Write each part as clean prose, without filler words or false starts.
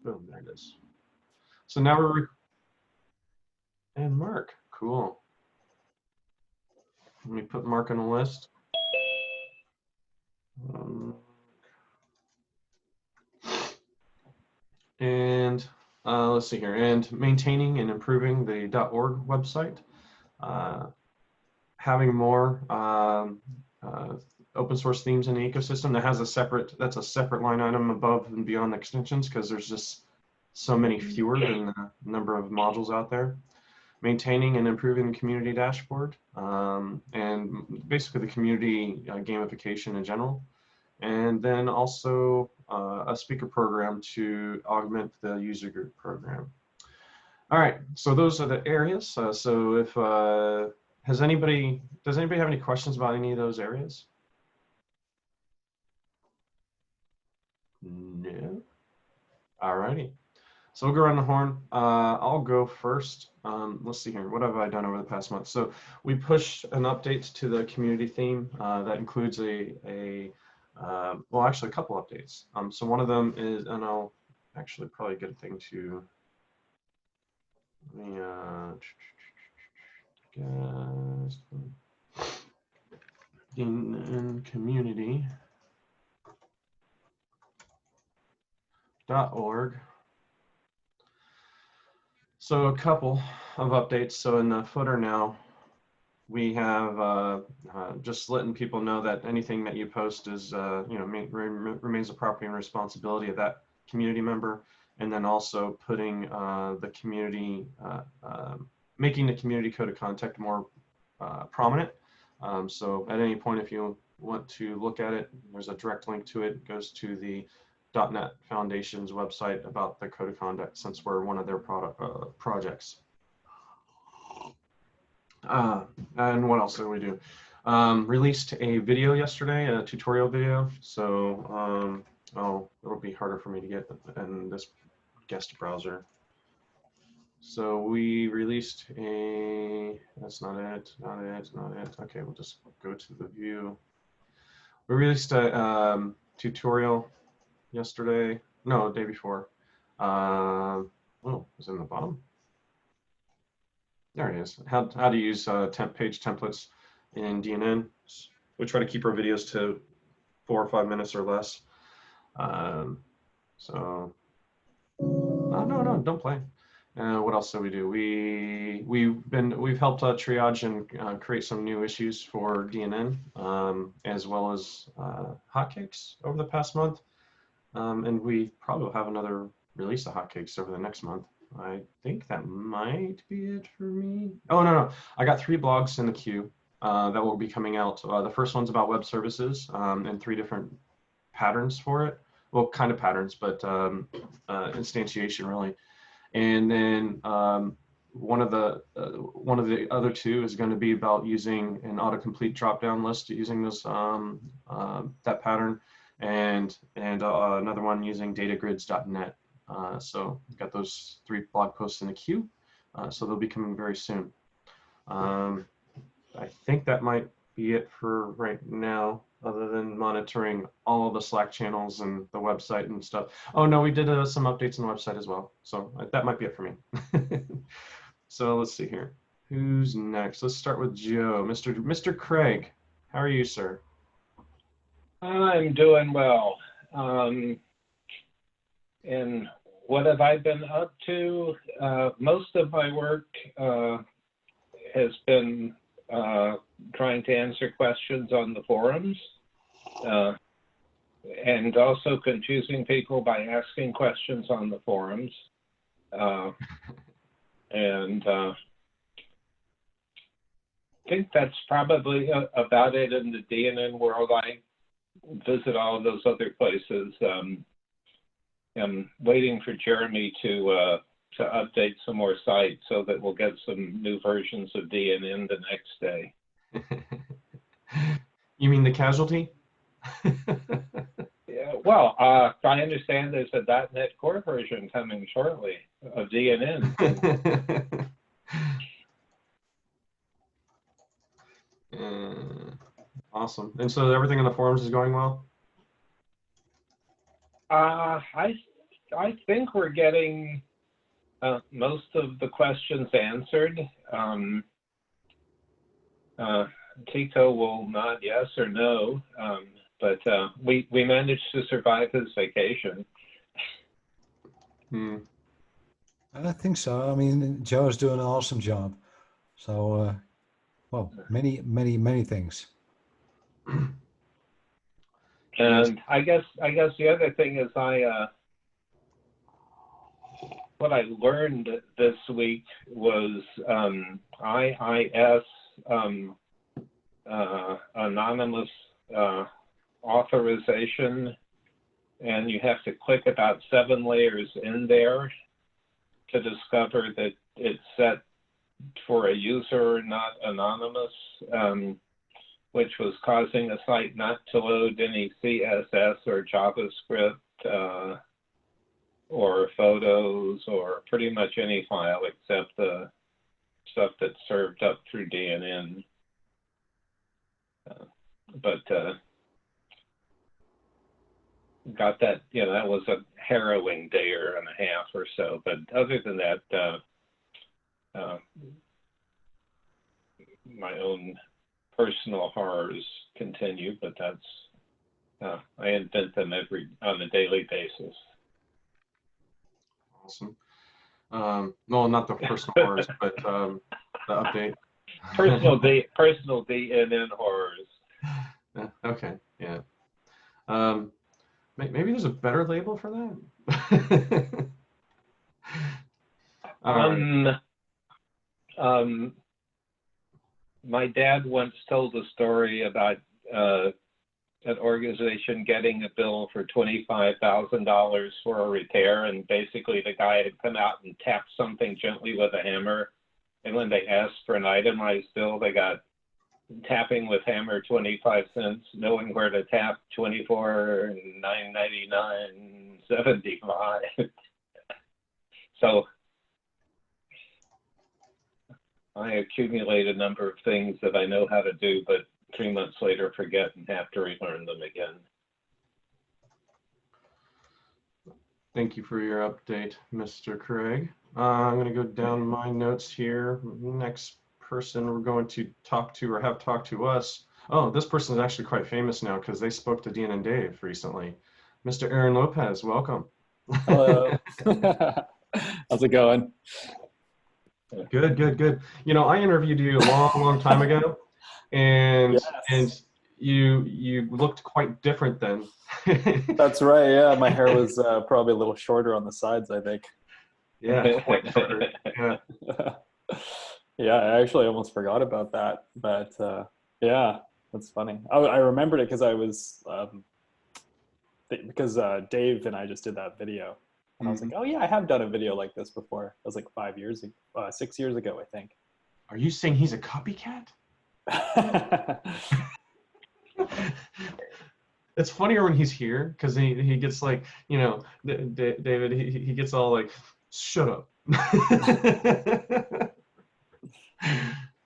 Boom, there it is. So now and Mark, cool. Let me put Mark on the list. And let's see here, and maintaining and improving the .org website, having more open source themes in the ecosystem. That's a separate line item above and beyond the extensions, because there's just so many fewer than the number of modules out there. Maintaining and improving the community dashboard, and basically the community gamification in general. And then also a speaker program to augment the user group program. All right, so those are the areas. So if does anybody have any questions about any of those areas? No. All righty. So we'll go around the horn. I'll go first. Let's see here. What have I done over the past month? So we pushed an update to the community theme that includes well, actually a couple updates. So one of them is, and I'll actually probably get a thing to in community.org. So a couple of updates. So in the footer now, we have just letting people know that anything that you post is, remains the property and responsibility of that community member, and then also putting the community, making the community code of conduct more prominent. So at any point, if you want to look at it, there's a direct link to it. It goes to the .NET Foundation's website about the code of conduct, since we're one of their projects. And what else did we do? Released a video yesterday, a tutorial video. So it'll be harder for me to get in this guest browser. So we released that's not it. Okay, we'll just go to the view. We released a tutorial yesterday, no, the day before. Oh, it was in the bottom. There it is. How to use page templates in DNN. We try to keep our videos to 4 or 5 minutes or less. Oh no, don't play. What else did we do? We've helped triage and create some new issues for DNN, as well as hotcakes over the past month. And we probably will have another release of hotcakes over the next month. I think that might be it for me. Oh, no. I got 3 blogs in the queue that will be coming out. The first one's about web services and 3 different patterns for it. Well, kind of patterns, but instantiation really. And then one of the other 2 is going to be about using an autocomplete drop-down list using this that pattern, and another one using datagrids.net. So we've got those 3 blog posts in the queue, so they'll be coming very soon. I think that might be it for right now, other than monitoring all of the Slack channels and the website and stuff. Oh no, we did some updates on the website as well, so that might be it for me. So let's see here. Who's next? Let's start with Joe. Mr. Craig, how are you, sir? I'm doing well. And what have I been up to? Most of my work has been trying to answer questions on the forums, and also confusing people by asking questions on the forums. And I think that's probably about it in the DNN world. I visit all of those other places. I'm waiting for Jeremy to update some more sites so that we'll get some new versions of DNN the next day. You mean the casualty? Yeah, well, I understand there's a .NET Core version coming shortly of DNN. Awesome. And so everything in the forums is going well? I think we're getting most of the questions answered. Tito will nod yes or no, but we managed to survive his vacation. I think so. I mean, Joe's doing an awesome job. So, well, many things. And I guess the other thing is what I learned this week was IIS anonymous authorization, and you have to click about 7 layers in there to discover that it's set for a user, not anonymous, which was causing a site not to load any CSS or JavaScript or photos or pretty much any file except the stuff that's served up through DNN. But got that, that was a harrowing day and a half or so. But other than that, my own personal horrors continue, but that's, I invent them on a daily basis. Awesome. No, not the personal horrors, but the update. Personal DNN horrors. Okay, yeah. Maybe there's a better label for that. My dad once told a story about an organization getting a bill for $25,000 for a repair, and basically the guy had come out and tapped something gently with a hammer, and when they asked for an itemized bill, they got tapping with hammer 25 cents, knowing where to tap $24,999.75. So I accumulate a number of things that I know how to do, but 3 months later forget and have to relearn them again. Thank you for your update, Mr. Craig. I'm going to go down my notes here. Next person we're going to talk to or have talked to us. Oh, this person is actually quite famous now because they spoke to DNN Dave recently. Mr. Aaron Lopez, welcome. Hello. How's it going? Good, good, good. I interviewed you a long time ago, and Yes. and you looked quite different then. That's right. Yeah, my hair was probably a little shorter on the sides, I think. Yeah, quite shorter. Yeah. Yeah, I actually almost forgot about that, but yeah, that's funny. I remembered it because I was because Dave and I just did that video, and I was like, oh yeah, I have done a video like this before. It was like 6 years ago, I think. Are you saying he's a copycat? It's funnier when he's here because he gets like, David, he gets all like, shut up.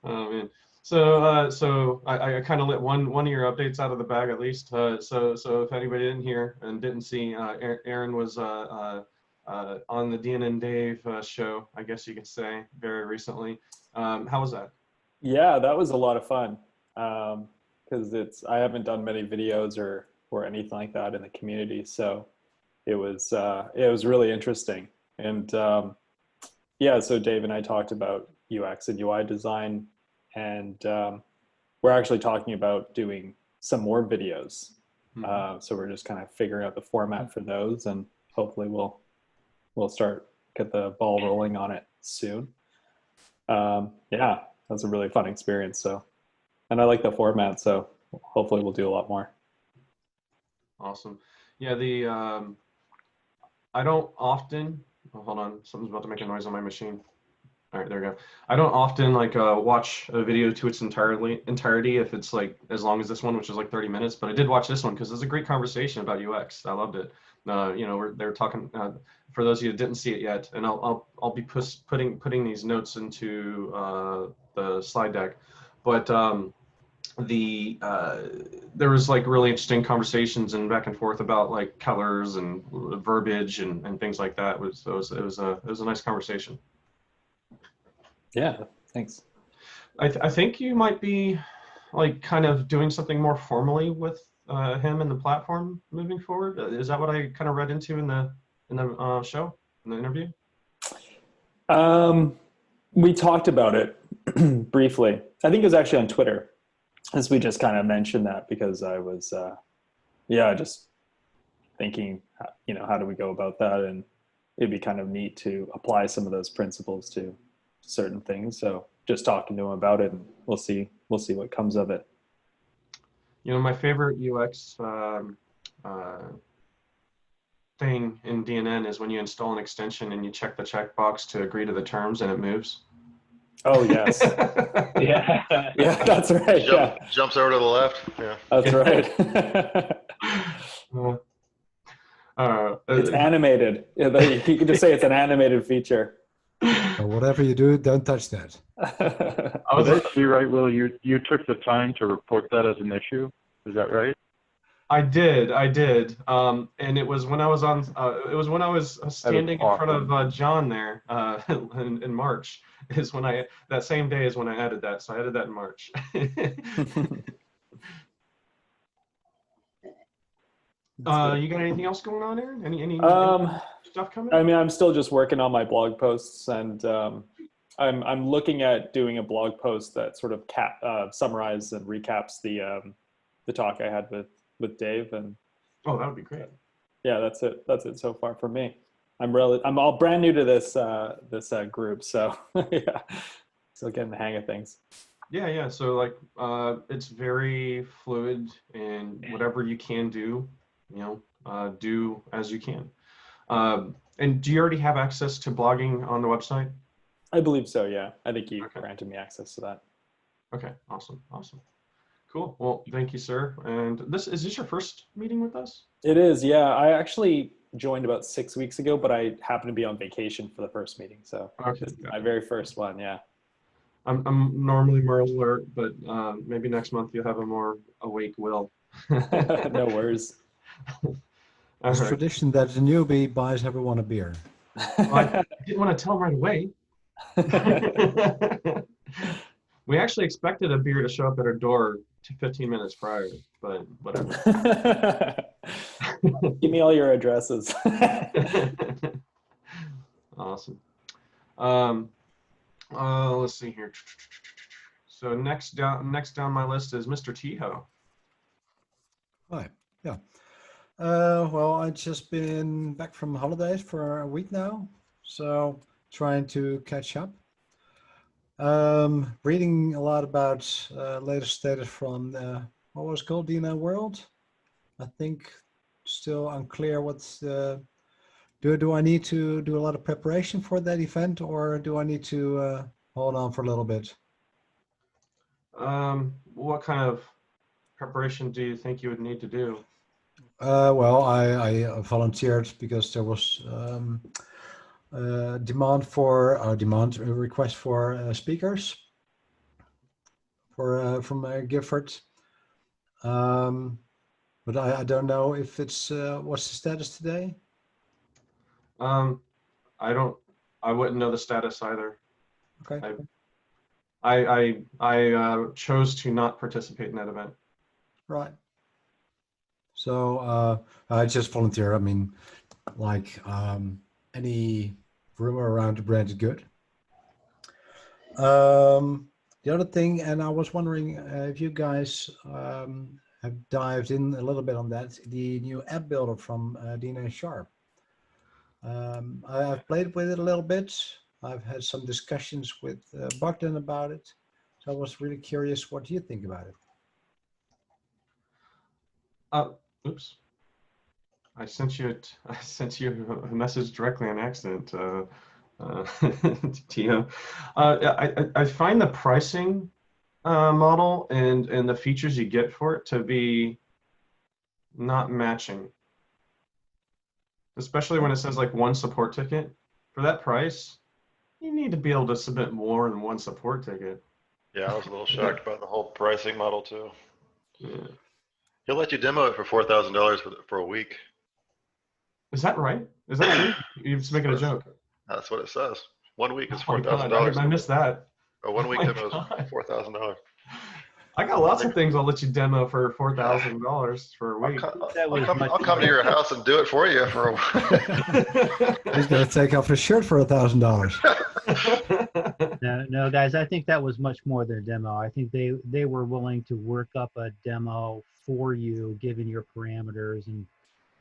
Oh man. So I kind of let one of your updates out of the bag at least. So if anybody didn't hear and didn't see, Aaron was on the DNN Dave show, I guess you could say, very recently. How was that? Yeah, that was a lot of fun. Because I haven't done many videos or anything like that in the community, so it was really interesting. And yeah, so Dave and I talked about UX and UI design, and we're actually talking about doing some more videos. So we're just kind of figuring out the format for those, and hopefully we'll get the ball rolling on it soon. Yeah, that was a really fun experience. So, and I like the format, so hopefully we'll do a lot more. Awesome. Yeah, I don't often, hold on, something's about to make a noise on my machine. All right, there we go. I don't often watch a video to its entirety if it's like as long as this one, which is like 30 minutes, but I did watch this one because it was a great conversation about UX. I loved it. They're talking, for those of you that didn't see it yet, and I'll be putting these notes into the slide deck, but there was like really interesting conversations and back and forth about like colors and verbiage and things like that. It was a nice conversation. Yeah, thanks. I think you might be like kind of doing something more formally with him and the platform moving forward. Is that what I kind of read into in the show, in the interview? We talked about it briefly. I think it was actually on Twitter, as we just kind of mentioned that, because I was, just thinking, how do we go about that? And it'd be kind of neat to apply some of those principles to certain things. So just talking to him about it, and we'll see what comes of it. My favorite UX thing in DNN is when you install an extension and you check the checkbox to agree to the terms and it moves. Oh, yes. Yeah. Yeah, that's right. Jumps over to the left. Yeah. That's right. It's animated. You can just say it's an animated feature. So whatever you do, don't touch that. Would that be right, Will? You took the time to report that as an issue. Is that right? I did. And it was when I was standing in front of John there in March. That same day is when I added that. So I added that in March. You got anything else going on, Aaron? Any stuff coming? I mean, I'm still just working on my blog posts, and I'm looking at doing a blog post that sort of summarizes and recaps the talk I had with Dave. And oh, that would be great. Yeah, that's it so far for me. I'm all brand new to this group, so yeah, still getting the hang of things. Yeah. So like, it's very fluid, and whatever you can do, do as you can. And do you already have access to blogging on the website? I believe so. Yeah, I think you granted me access to that. Okay, awesome. Cool. Well, thank you, sir. And is this your first meeting with us? It is. Yeah, I actually joined about 6 weeks ago, but I happened to be on vacation for the first meeting, so this is my very first one. Yeah. I'm normally more alert, but maybe next month you'll have a more awake Will. No worries. It's tradition that the newbie buys everyone a beer. Well, I didn't want to tell him right away. We actually expected a beer to show up at our door 15 minutes prior, but whatever. Give me all your addresses. Awesome. Let's see here. So next down my list is Mr. Tiho. Hi. Yeah. Well, I've just been back from holidays for a week now, so trying to catch up. Reading a lot about latest status from what was it called, DNN World. I think still unclear what's do I need to do a lot of preparation for that event, or do I need to hold on for a little bit? What kind of preparation do you think you would need to do? Well, I volunteered because there was a request for speakers from Gifford, but I don't know if it's what's the status today. I wouldn't know the status either. Okay. I chose to not participate in that event. Right. So I just volunteer. I mean, like any rumor around the brand is good. The other thing, and I was wondering if you guys have dived in a little bit on that, the new app builder from DNN Sharp. I've played with it a little bit. I've had some discussions with Bogdan about it. So I was really curious, what do you think about it? Oops. I sent you a message directly on accident, Tia. I find the pricing model and the features you get for it to be not matching, especially when it says like one support ticket. For that price, you need to be able to submit more than one support ticket. Yeah, I was a little shocked by the whole pricing model too. Yeah. He'll let you demo it for $4,000 for a week. Is that right? Is that true? You're just making a joke. That's what it says. 1 week is Oh my God, I $4,000. missed that. A 1 week Oh my demo is God. $4,000. I got lots of things I'll let you demo for $4,000 for a week. I'll come to your house and do it for you for a He's going to take off his shirt for $1,000. No, guys, I think that was much more than a demo. I think they were willing to work up a demo for you, given your parameters, and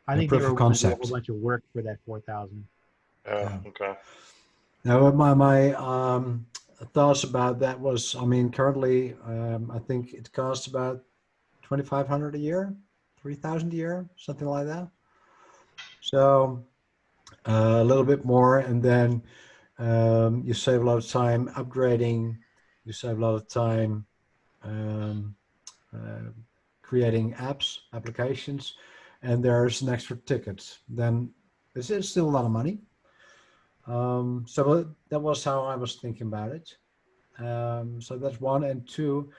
I think they proof were of willing to do a concept. whole bunch of work for that 4,000. Yeah, okay. Now, my thoughts about that was, I mean, currently, I think it costs about 2,500 a year, 3,000 a year, something like that. So a little bit more, and then you save a lot of time upgrading. You save a lot of time creating applications, and there's an extra ticket. Then it's still a lot of money. So that was how I was thinking about it. So that's one. And two,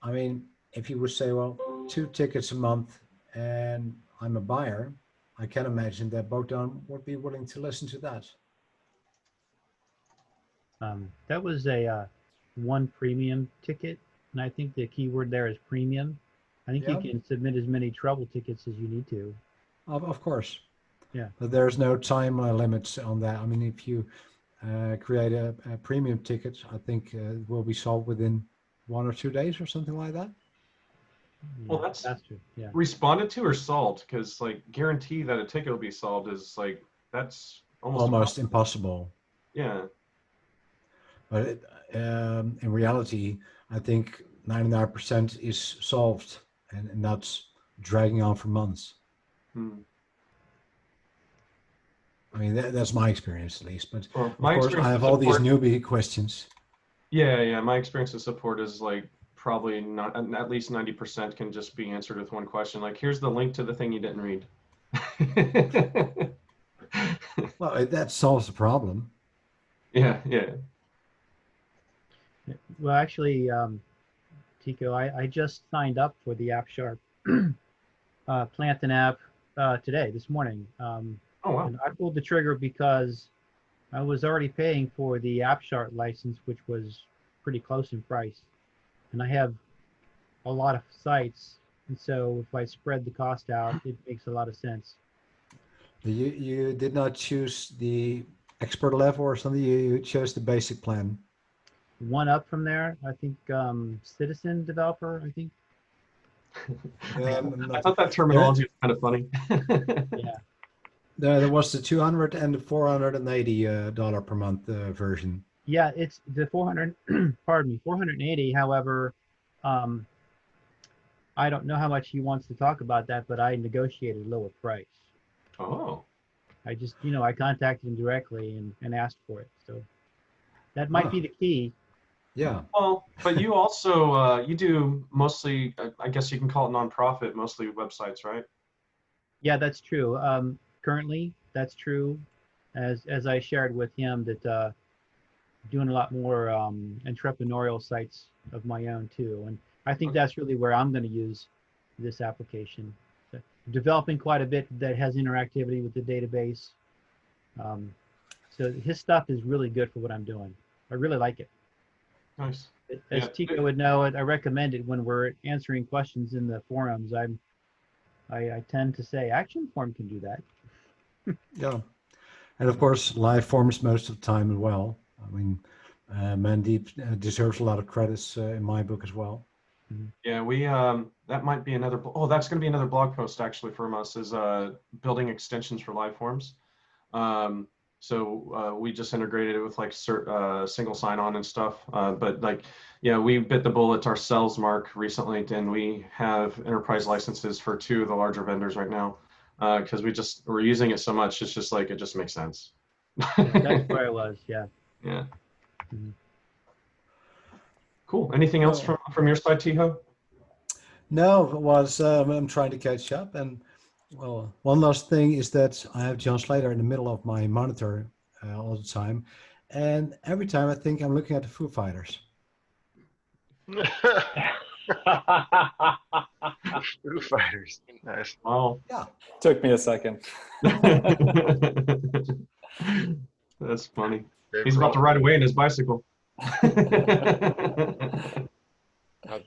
I mean, if you would say, well, 2 tickets a month and I'm a buyer, I can imagine that Bogdan would be willing to listen to that. That was a one premium ticket, and I think the keyword there is premium. I think Yeah. you can submit as many trouble tickets as you need to. Of course. Yeah. But there's no time limits on that. I mean, if you create a premium ticket, I think it will be solved within 1 or 2 days or something like that. Well, Yeah, that's faster. Yeah. responded to or solved, because like guarantee that a ticket will be solved is like, that's almost Impossible. Yeah. But in reality, I think 99% is solved and not dragging on for months. Hmm. I mean, that's my experience at least. But Well, of my course, experience I have with all these support- newbie questions. Yeah. My experience with support is like probably not, at least 90% can just be answered with one question. Like, here's the link to the thing you didn't read. Well, that solves the problem. Yeah. Well, actually, Tico, I just signed up for the App Sharp Plant an app today, this morning. Oh, wow. And I pulled the trigger because I was already paying for the App Sharp license, which was pretty close in price. And I have a lot of sites. And so if I spread the cost out, it makes a lot of sense. You did not choose the expert level or something. You chose the basic plan. One up from there, I think Citizen Developer, I think. I thought that terminology was kind of funny. Yeah. There was the $200 and the $480 per month version. Yeah, it's the 400, pardon me, 480. However, I don't know how much he wants to talk about that, but I negotiated a lower price. Oh. I just, I contacted him directly and asked for it. So that might be the key. Yeah. Well, but you also, you do mostly, I guess you can call it nonprofit, mostly websites, right? Yeah, that's true. Currently, that's true. As I shared with him that doing a lot more entrepreneurial sites of my own too. And I think that's really where I'm going to use this application. So developing quite a bit that has interactivity with the database. So his stuff is really good for what I'm doing. I really like it. Nice. As Yeah. Tico would know, I recommend it when we're answering questions in the forums. I tend to say Action Form can do that. Yeah. And of course, live forms most of the time as well. I mean, Mandeep deserves a lot of credits in my book as well. Yeah, we that might be another. Oh, that's going to be another blog post actually from us, is building extensions for live forms. So we just integrated it with like single sign-on and stuff. But like, yeah, we bit the bullet ourselves, Mark, recently, and we have enterprise licenses for 2 of the larger vendors right now, because we're using it so much. It's just like, it just makes sense. That's where I was. Yeah. Yeah. Mhm. Cool. Anything else from your side, Tiho? No, it was I'm trying to catch up. And well, one last thing is that I have John Slater in the middle of my monitor all the time. And every time I think I'm looking at the Foo Fighters. Foo Fighters. Nice. Wow. Took me a second. That's funny. Dave He's about to Grohl. ride away in his bicycle.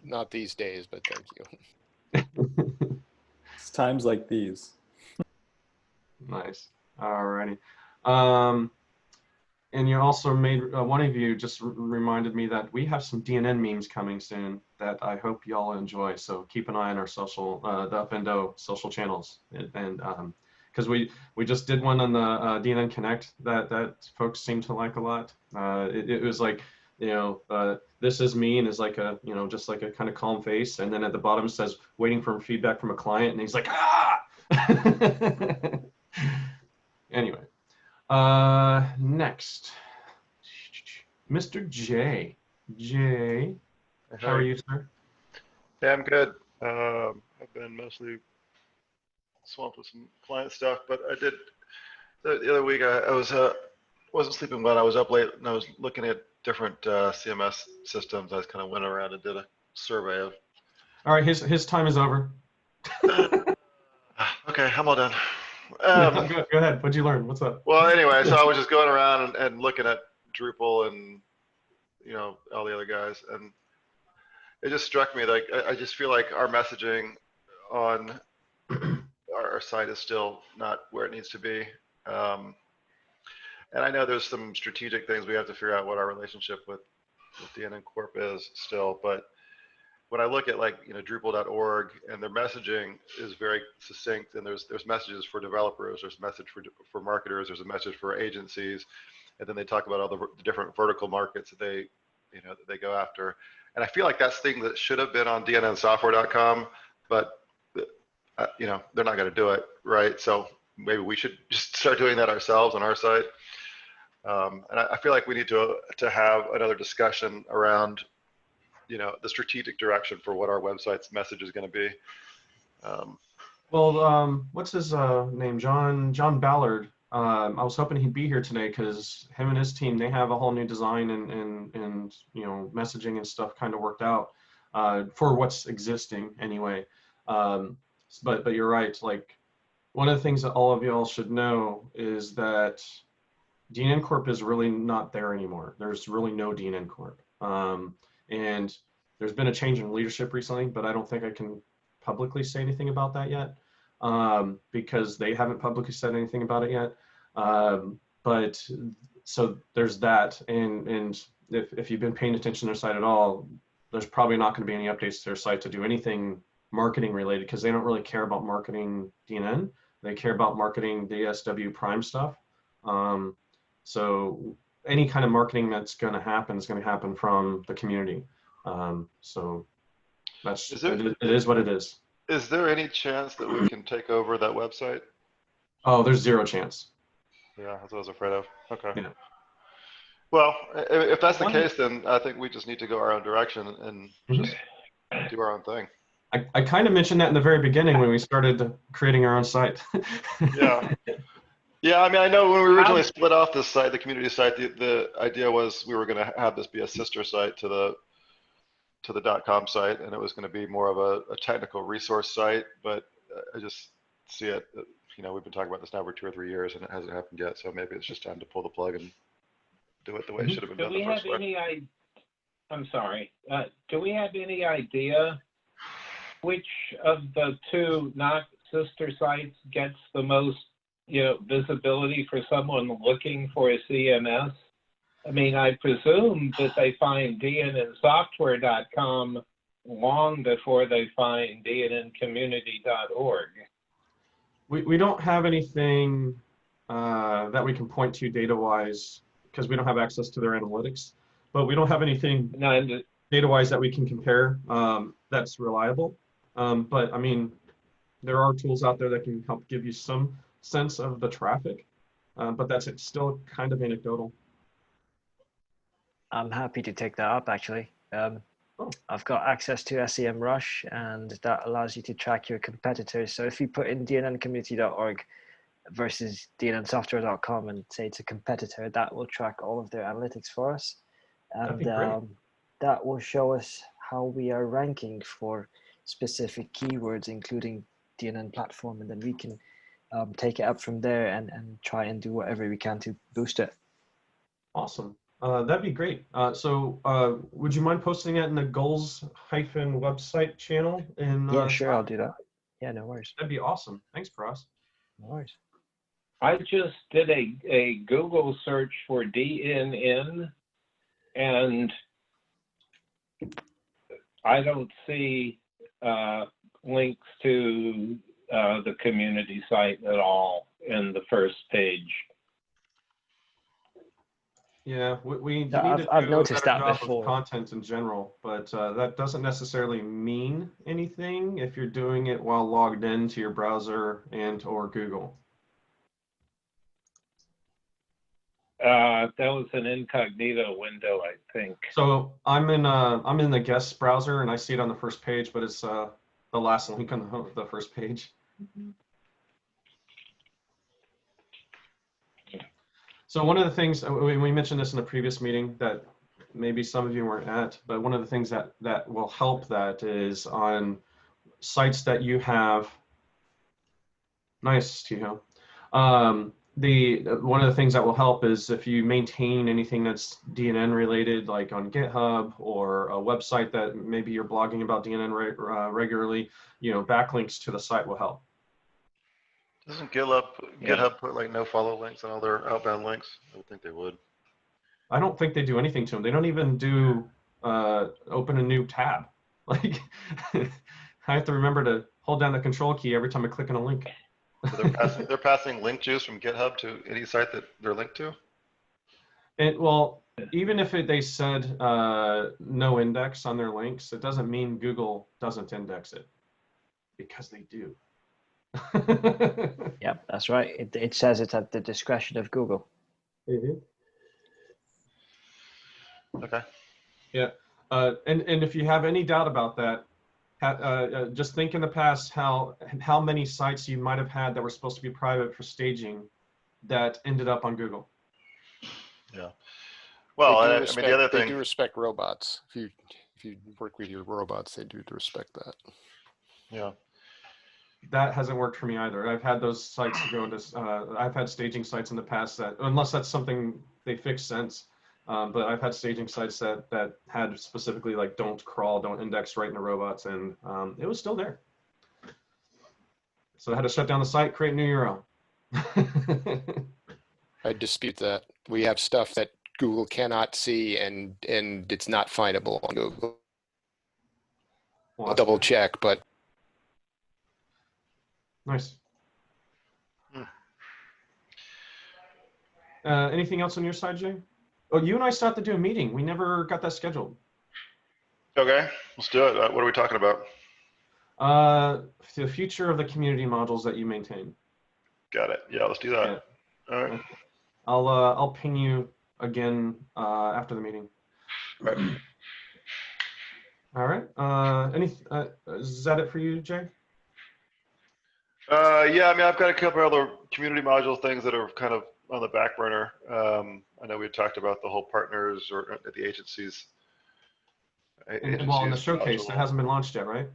Not these days, but thank you. It's times like these. Nice. Alrighty. And you also made, one of you just reminded me that we have some DNN memes coming soon that I hope y'all enjoy. So keep an eye on our social, the Up and Do social channels. And because we just did one on the DNN Connect that folks seem to like a lot. It was like, this is me, and is like a, just like a kind of calm face. And then at the bottom it says, waiting for feedback from a client. And he's like, ah! Anyway. Next, Mr. J. J, how are you, sir? Yeah, I'm good. I've been mostly swamped with some client stuff, but I did the other week. I wasn't sleeping well. I was up late and I was looking at different CMS systems. I just kind of went around and did a survey of. All right, his time is over. Okay, I'm all done. Go ahead. What'd you learn? What's up? Well, anyway, so I was just going around and looking at Drupal and all the other guys, and it just struck me like I just feel like our messaging on our site is still not where it needs to be. And I know there's some strategic things we have to figure out what our relationship with DNN Corp is still, but when I look at Drupal.org and their messaging is very succinct, and there's messages for developers, there's a message for marketers, there's a message for agencies, and then they talk about all the different vertical markets that they go after. And I feel like that's thing that should have been on DNNsoftware.com, but they're not going to do it, right? So maybe we should just start doing that ourselves on our site. And I feel like we need to have another discussion around the strategic direction for what our website's message is going to be. Well, what's his name? John Ballard. I was hoping he'd be here today because him and his team, they have a whole new design and messaging and stuff kind of worked out for what's existing anyway. But you're right. Like, one of the things that all of y'all should know is that DNN Corp is really not there anymore. There's really no DNN Corp. And there's been a change in leadership recently, but I don't think I can publicly say anything about that yet because they haven't publicly said anything about it yet. But so there's that. And if you've been paying attention to their site at all, there's probably not going to be any updates to their site to do anything marketing related because they don't really care about marketing DNN. They care about marketing DSW Prime stuff. So any kind of marketing that's going to happen is going to happen from the community. So that's it is what it is. Is there any chance that we can take over that website? Oh, there's zero chance. Yeah, that's what I was afraid of. Okay. Yeah. Well, if that's the case, then I think we just need to go our own direction and just do our own thing. I kind of mentioned that in the very beginning when we started creating our own site. Yeah. Yeah, I mean, I know when we originally split off this site, the community site, the idea was we were going to have this be a sister site to the .com site, and it was going to be more of a technical resource site. But I just see it. We've been talking about this now for 2 or 3 years, and it hasn't happened yet. So maybe it's just time to pull the plug and do it the way it should have been done the first way. I'm sorry. Do we have any idea which of the two not sister sites gets the most visibility for someone looking for a CMS? I mean, I presume that they find DNNsoftware.com long before they find DNNcommunity.org. We don't have anything that we can point to data-wise because we don't have access to their analytics, but we don't have anything data-wise that we can compare that's reliable. But I mean, there are tools out there that can help give you some sense of the traffic, but that's still kind of anecdotal. I'm happy to take that up actually. I've got access to SEMrush, and that allows you to track your competitors. So if you put in dnncommunity.org versus dnnsoftware.com and say it's a competitor, that will track all of their analytics for us. And that will show us how we are ranking for specific keywords, including DNN platform, and then we can take it up from there and try and do whatever we can to boost it. Awesome. That'd be great. So would you mind posting it in the goals-website channel? Yeah, sure, I'll do that. Yeah, no worries. That'd be awesome. Thanks, Paras. No worries. I just did a Google search for DNN, and I don't see links to the community site at all in the first page. Yeah, we need Yeah, to I've do a noticed better that job before. of content in general, but that doesn't necessarily mean anything if you're doing it while logged into your browser and or Google. That was an incognito window, I think. So I'm in the guest browser and I see it on the first page, but it's the last link on the first page. So one of the things, we mentioned this in a previous meeting that maybe some of you weren't at, but one of the things that will help that is on sites that you have. Nice, Tiho. One of the things that will help is if you maintain anything that's DNN related, like on GitHub or a website that maybe you're blogging about DNN regularly, backlinks to the site will help. Doesn't GitHub put like no follow links on all their outbound links? I would think they would. I don't think they do anything to them. They don't even do open a new tab. Like I have to remember to hold down the control key every time I click on a link. So they're passing link juice from GitHub to any site that they're linked to? Well, even if they said no index on their links, it doesn't mean Google doesn't index it, because they do. Yep, that's right. It says it's at the discretion of Google. Mm-hmm. Okay. Yeah, and if you have any doubt about that, just think in the past how many sites you might have had that were supposed to be private for staging that ended up on Google. Yeah. Well, I mean, the other They thing. do respect robots. If you work with your robots, they do respect that. Yeah. That hasn't worked for me either. I've had those sites go into, I've had staging sites in the past that, unless that's something they fixed since, but I've had staging sites that had specifically like don't crawl, don't index right into robots, and it was still there. So I had to shut down the site, create a new URL. I dispute that. We have stuff that Google cannot see, and it's not findable on Google. Well, I'll double check, but nice. Anything else on your side, Jay? Oh, you and I still have to do a meeting. We never got that scheduled. Okay, let's do it. What are we talking about? The future of the community modules that you maintain. Got it. Yeah, let's do that. Yeah. All right. Okay. I'll ping you again after the meeting. Right. All right. Is that it for you, Jay? Yeah, I mean, I've got a couple other community module things that are kind of on the back burner. I know we had talked about the whole partners or the agencies. Well, in the showcase, it hasn't been launched yet, right?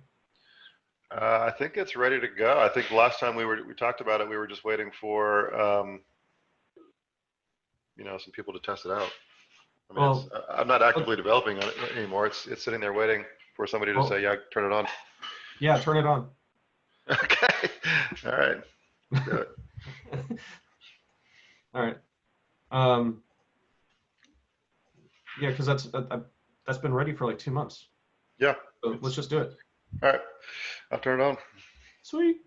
I think it's ready to go. I think last time we talked about it, we were just waiting for some people to test it out. I mean, Well, I'm not actively developing it anymore. It's sitting there waiting for somebody to say, yeah, turn it on. Yeah, turn it on. Okay. All right. Let's do it. All right. Yeah, because that's been ready for like 2 months. Yeah. So let's just do it. All right. I'll turn it on. Sweet.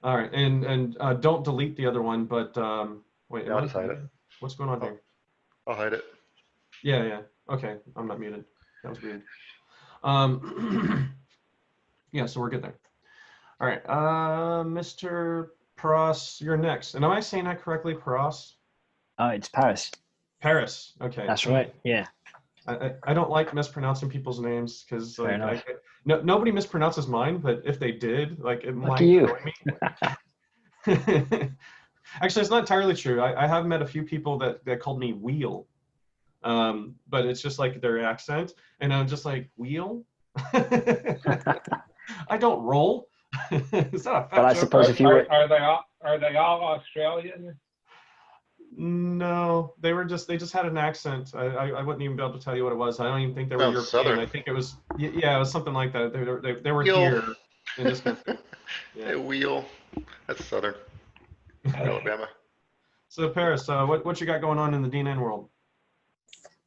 All right, and don't delete the other one, but wait. Yeah, I'll just hide it. What's going on here? I'll hide it. Yeah. Okay, I'm not muted. That was weird. Yeah, so we're good there. All right, Mr. Paras, you're next. And am I saying that correctly, Paras? It's Paris. Paris. Okay. That's right. Yeah. I don't like mispronouncing people's names because like Nobody nobody mispronounces mine, but if they did, like it might you. annoy me. Actually, it's not entirely true. I have met a few people that called me Wheel, but it's just like their accent, and I'm just like Wheel. I don't roll. Is that a fact But I joke? suppose if you were, Are they all Australian? No, they just had an accent. I wouldn't even be able to tell you what it was. I don't even think they were Sounds European. Southern. I think it was, yeah, it was something like that. They were Wheel. here in this country. Hey, Yeah. wheel. That's Southern. Alabama. So Paris, what you got going on in the DNN world?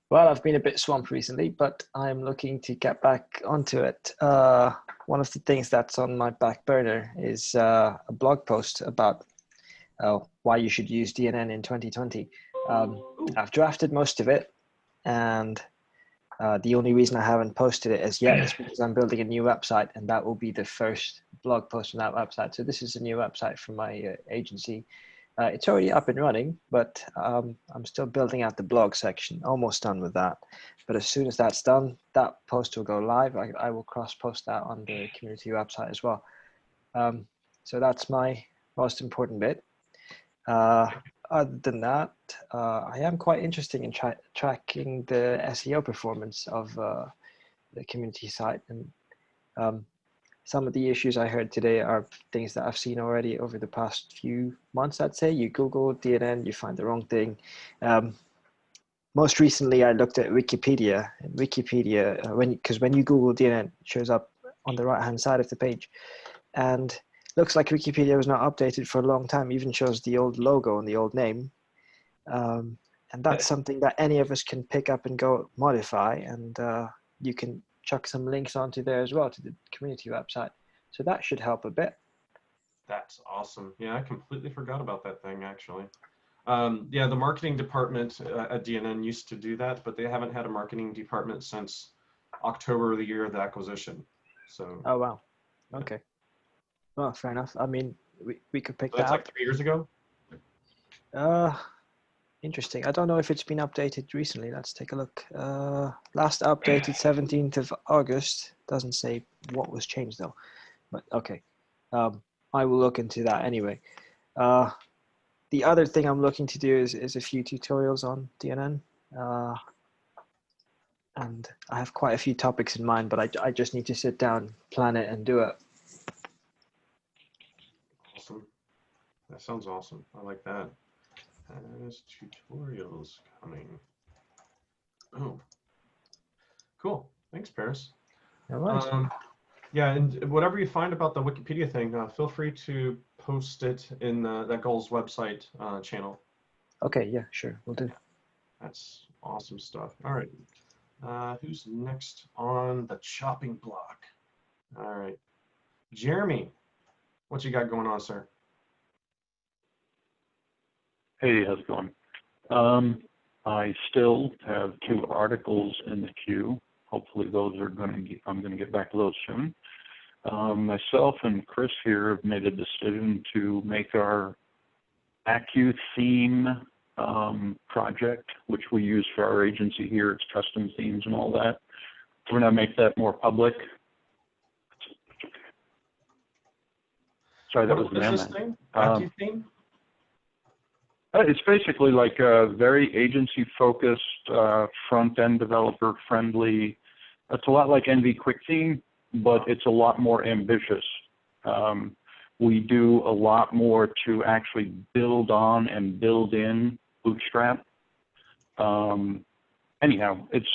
well, I've been a bit swamped recently, but I'm looking to get back onto it. One of the things that's on my back burner is a blog post about why you should use DNN in 2020. I've drafted most of it, and the only reason I haven't posted it as yet is because I'm building a new website, and that will be the first blog post on that website. So this is a new website for my agency. It's already up and running, but I'm still building out the blog section, almost done with that. But as soon as that's done, that post will go live. I will cross-post that on the community website as well. So that's my most important bit. Other than that, I am quite interested in tracking the SEO performance of the community site. And some of the issues I heard today are things that I've seen already over the past few months, I'd say. You Google DNN, you find the wrong thing. Most recently, I looked at Wikipedia. And Wikipedia, because when you Google DNN, it shows up on the right-hand side of the page. And looks like Wikipedia was not updated for a long time, even shows the old logo and the old name. And that's something that any of us can pick up and go modify. And you can chuck some links onto there as well to the community website. So that should help a bit. That's awesome. Yeah, I completely forgot about that thing, actually. Yeah, the marketing department at DNN used to do that, but they haven't had a marketing department since October of the year of the acquisition. So. Oh, wow. Okay. Well, fair enough. I mean, we could pick that That's up. like 3 years ago? Interesting. I don't know if it's been updated recently. Let's take a look. Last updated 17th of August. Doesn't say what was changed though. But okay. I will look into that anyway. The other thing I'm looking to do is a few tutorials on DNN. And I have quite a few topics in mind, but I just need to sit down, plan it, and do it. Awesome. That sounds awesome. I like that. Has tutorials coming. Oh, cool. Thanks, Paris. All right. Yeah, and whatever you find about the Wikipedia thing, feel free to post it in that Goals website channel. Okay, yeah, sure, we'll do. That's awesome stuff. All right. Who's next on the chopping block? All right. Jeremy, what you got going on, sir? Hey, how's it going? I still have 2 articles in the queue. Hopefully those are I'm going to get back to those soon. Myself and Chris here have made a decision to make our AccuTheme theme project, which we use for our agency here. It's custom themes and all that. We're going to make that more public. Sorry, that was the What is this thing? AccuTheme? It's basically like a very agency-focused, front-end developer-friendly. It's a lot like NV Quick Theme, but it's a lot more ambitious. We do a lot more to actually build on and build in Bootstrap. Anyhow, it's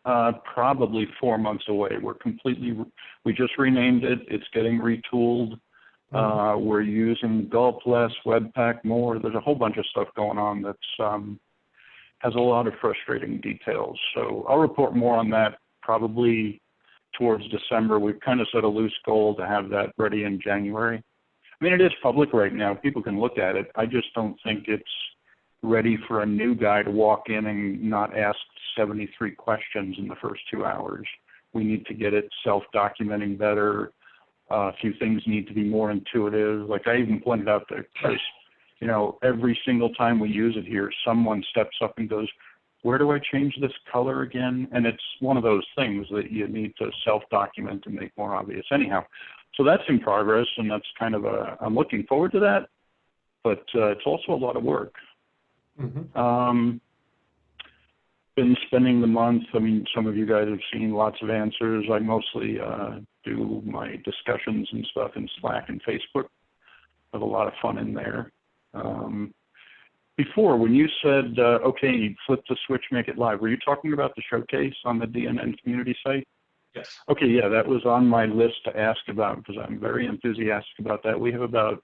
probably 4 months away. We just renamed it. It's getting retooled. We're using Gulp less, Webpack more. There's a whole bunch of stuff going on that's has a lot of frustrating details. So I'll report more on that probably towards December. We've kind of set a loose goal to have that ready in January. I mean, it is public right now. People can look at it. I just don't think it's ready for a new guy to walk in and not ask 73 questions in the first 2 hours. We need to get it self-documenting better. A few things need to be more intuitive. Like I even pointed out to Chris, you know, every single time we use it here, someone steps up and goes, where do I change this color again? And it's one of those things that you need to self-document and make more obvious. Anyhow, so that's in progress, and that's kind of I'm looking forward to that, but it's also a lot of work. been spending the month. I mean, some of you guys have seen lots of answers. I mostly do my discussions and stuff in Slack and Facebook. I have a lot of fun in there. Before, when you said, okay, flip the switch, make it live, were you talking about the showcase on the DNN community site? Yes. Okay, yeah, that was on my list to ask about because I'm very enthusiastic about that. We have about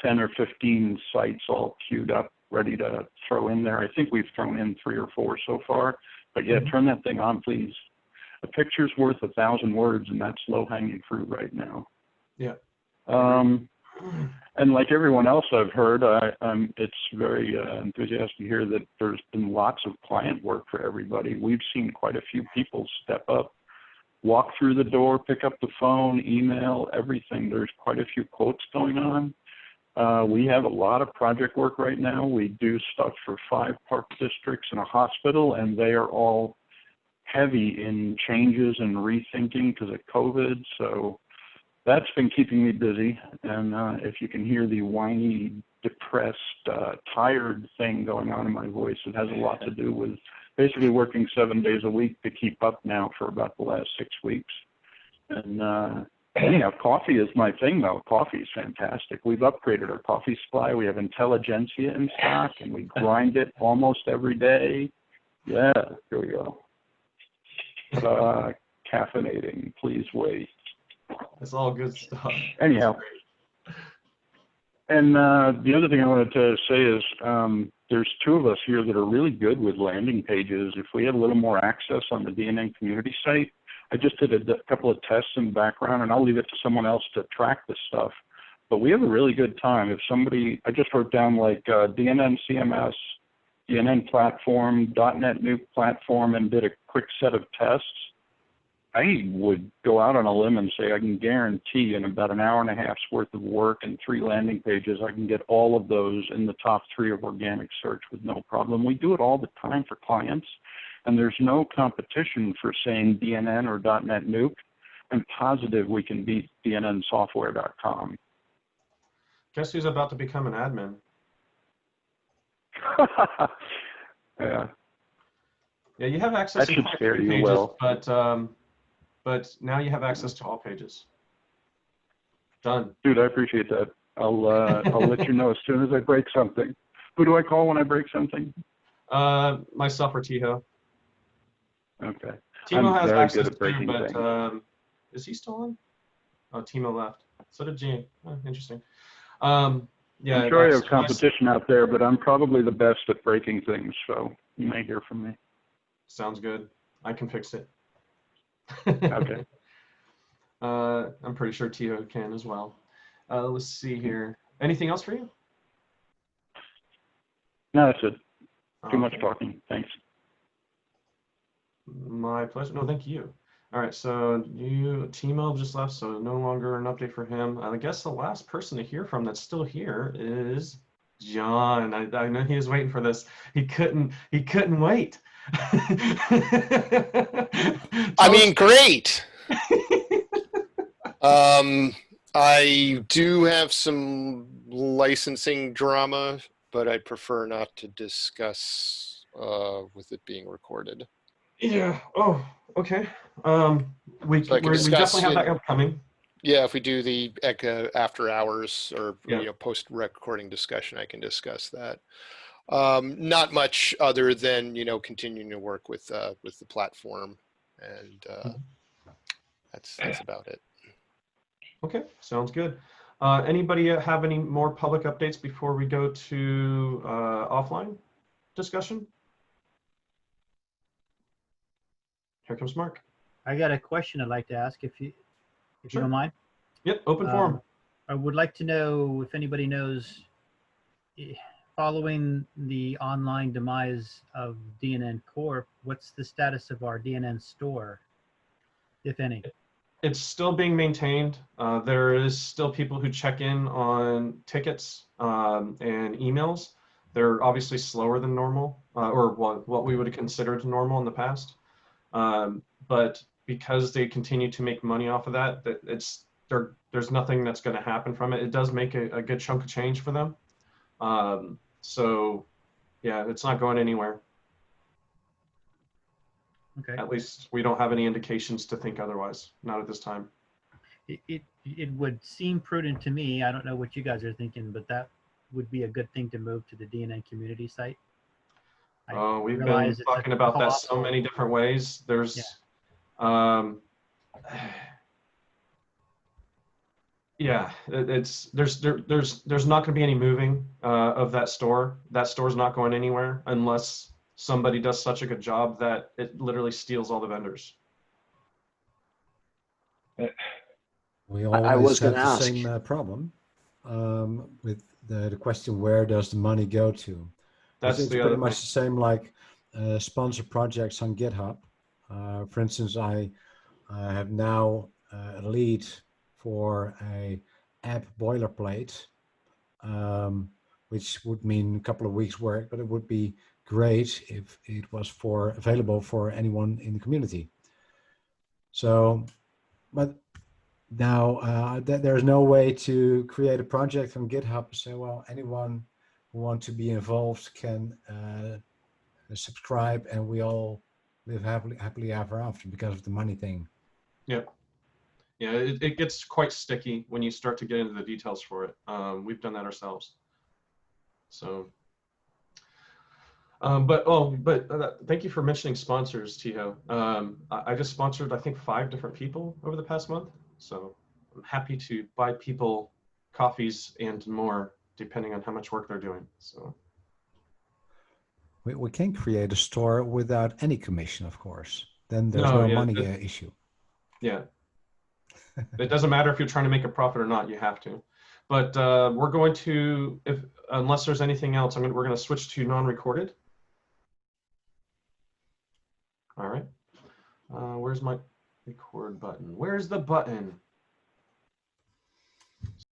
10 or 15 sites all queued up, ready to throw in there. I think we've thrown in 3 or 4 so far. But yeah, turn that thing on, please. A picture's worth 1,000 words, and that's low-hanging fruit right now. Yeah. And like everyone else I've heard, it's very enthusiastic to hear that there's been lots of client work for everybody. We've seen quite a few people step up, walk through the door, pick up the phone, email, everything. There's quite a few quotes going on. We have a lot of project work right now. We do stuff for 5 park districts and a hospital, and they are all heavy in changes and rethinking because of COVID. So that's been keeping me busy. And if you can hear the whiny, depressed, tired thing going on in my voice, it has a lot to do with basically working 7 days a week to keep up now for about the last 6 weeks. And anyhow, coffee is my thing, though. Coffee is fantastic. We've upgraded our coffee supply. We have Intelligentsia in stock, and we grind it almost every day. Yeah, here we go. Caffeinating, please wait. It's all good stuff. Anyhow, and the other thing I wanted to say is there's 2 of us here that are really good with landing pages. If we had a little more access on the DNN community site, I just did a couple of tests in the background, and I'll leave it to someone else to track this stuff. But we have a really good time. If somebody, I just wrote down like DNN CMS, DNN platform, .NET Nuke platform, and did a quick set of tests. I would go out on a limb and say I can guarantee in about an hour and a half's worth of work and 3 landing pages, I can get all of those in the top 3 of organic search with no problem. We do it all the time for clients, and there's no competition for saying DNN or .NET Nuke. I'm positive we can beat DNNsoftware.com. Guess who's about to become an admin? Yeah. Yeah, you have access That to should scare you pages, well. but now you have access to all pages. Done. Dude, I appreciate that. I'll let you know as soon as I break something. Who do I call when I break something? Myself or Tiho. Okay. Timo I'm has very access good at breaking too, but things. is he still on? Oh, Timo left. So did Gene. Oh, interesting. Yeah, I'm sure I have competition out there, but I'm probably the best at breaking things, so you may hear from me. Sounds good. I can fix it. Okay. I'm pretty sure Tiho can as well. Let's see here. Anything else for you? No, that's it. Too much Okay. talking. Thanks. My pleasure. No, thank you. All right, so Timo just left, so no longer an update for him. I guess the last person to hear from that's still here is John. I know he was waiting for this. He couldn't wait. I mean, great. I do have some licensing drama, but I prefer not to discuss with it being recorded. Yeah. Oh, okay. We So I can we discuss definitely have that upcoming. Yeah, if we do the after hours or Yeah. post recording discussion, I can discuss that. Not much other than continuing to work with the platform, and that's about it. Okay, sounds good. Anybody have any more public updates before we go to offline discussion? Here comes Mark. I got a question I'd like to ask if you Sure. don't mind. Yep, open forum. I would like to know if anybody knows, following the online demise of DNN Corp, what's the status of our DNN store, if any? It's still being maintained. There is still people who check in on tickets and emails. They're obviously slower than normal, or what we would have considered normal in the past. But because they continue to make money off of that, there's nothing that's going to happen from it. It does make a good chunk of change for them. So yeah, it's not going anywhere. Okay. At least we don't have any indications to think otherwise. Not at this time. It would seem prudent to me. I don't know what you guys are thinking, but that would be a good thing to move to the DNN community site. We've been realize it's a talking about that so colossal- many different ways. There's, yeah, there's not going to be any moving of that store. That store's not going anywhere unless somebody does such a good job that it literally steals all the vendors. We I always was have gonna the ask. same problem with the question, where does the money go to? That's It's the pretty other much thing. the same like sponsor projects on GitHub. For instance, I have now a lead for a app boilerplate, which would mean a couple of weeks work, but it would be great if it was available for anyone in the community. So, but now there's no way to create a project on GitHub and say, well, anyone who wants to be involved can subscribe, and we all live happily ever after because of the money thing. Yep. Yeah, it gets quite sticky when you start to get into the details for it. We've done that ourselves. So, but thank you for mentioning sponsors, Tiho. I just sponsored, I think, 5 different people over the past month. So I'm happy to buy people coffees and more, depending on how much work they're doing. So We can create a store without any commission, of course. Then there's no money issue. Yeah. It doesn't matter if you're trying to make a profit or not, you have to. But we're going to, unless there's anything else, we're going to switch to non-recorded. All right. Where's my record button? Where's the button?